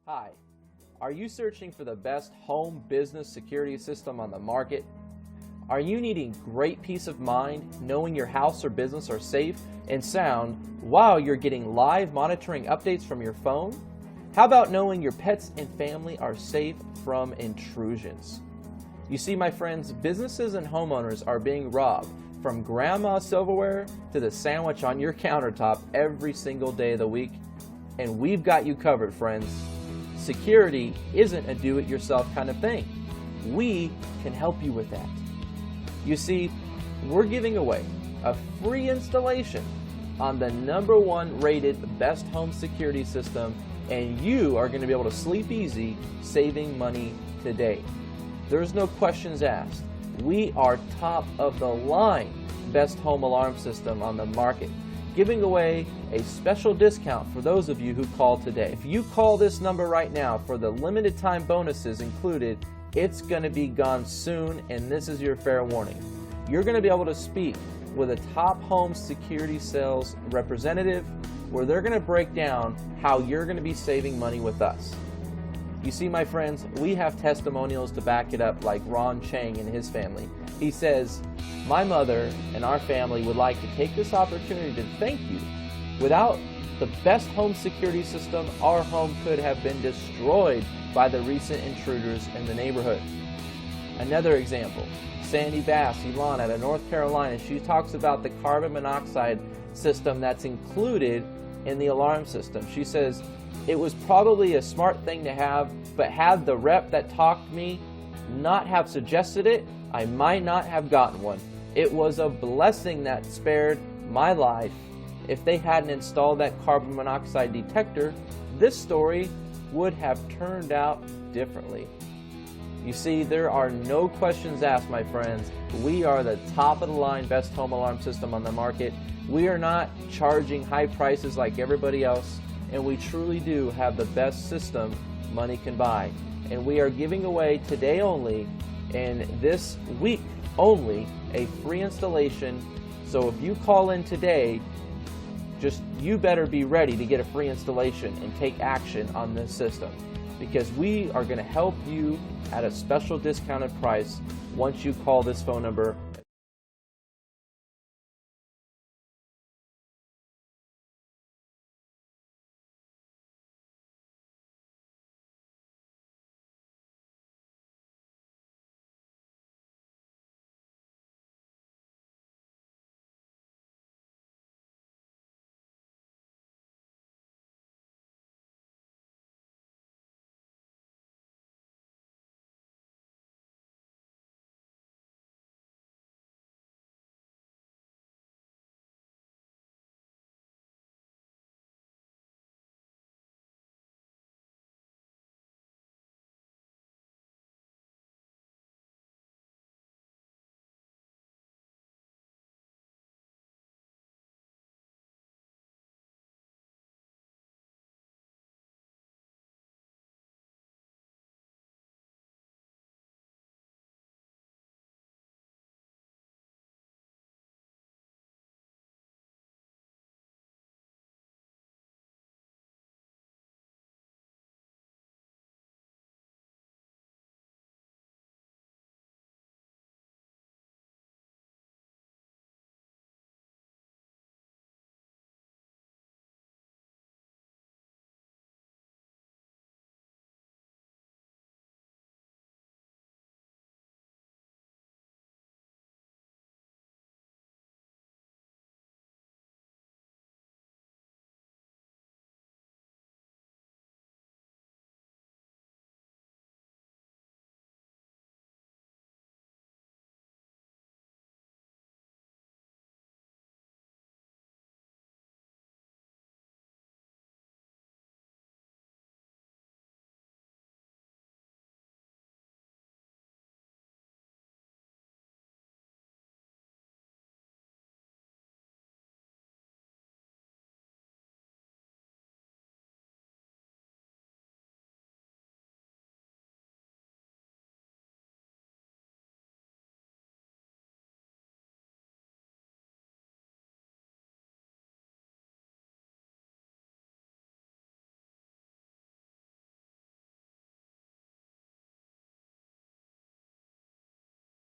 Hi, are you searching for the best home business security system on the market? Are you needing great peace of mind knowing your house or business are safe and sound while you're getting live monitoring updates from your phone? How about knowing your pets and family are safe from intrusions? You see, my friends, businesses and homeowners are being robbed from grandma's silverware to the sandwich on your countertop every single day of the week, and we've got you covered, friends. Security isn't a do-it-yourself kind of thing. We can help you with that. You see, we're giving away a free installation on the #1 rated best home security system, and you are going to be able to sleep easy saving money today. There's no questions asked. We are top of the line best home alarm system on the market, giving away a special discount for those of you who call today. If you call this number right now for the limited time bonuses included, it's going to be gone soon, and this is your fair warning. You're going to be able to speak with a top home security sales representative where they're going to break down how you're going to be saving money with us. You see, my friends, we have testimonials to back it up, like Ron Chang and his family. He says, "My mother and our family would like to take this opportunity to thank you. Without the best home security system, our home could have been destroyed by the recent intruders in the neighborhood." Another example, Sandy Bass, Elon out of North Carolina, she talks about the carbon monoxide system that's included in the alarm system. She says, "It was probably a smart thing to have, but had the rep that talked to me not have suggested it, I might not have gotten one. It was a blessing that spared my life. If they hadn't installed that carbon monoxide detector, this story would have turned out differently." You see, there are no questions asked, my friends. We are the top of the line best home alarm system on the market. We are not charging high prices like everybody else, and we truly do have the best system money can buy. And we are giving away today only, and this week only, a free installation. So if you call in today, you better be ready to get a free installation and take action on this system, because we are going to help you at a special discounted price once you call this phone number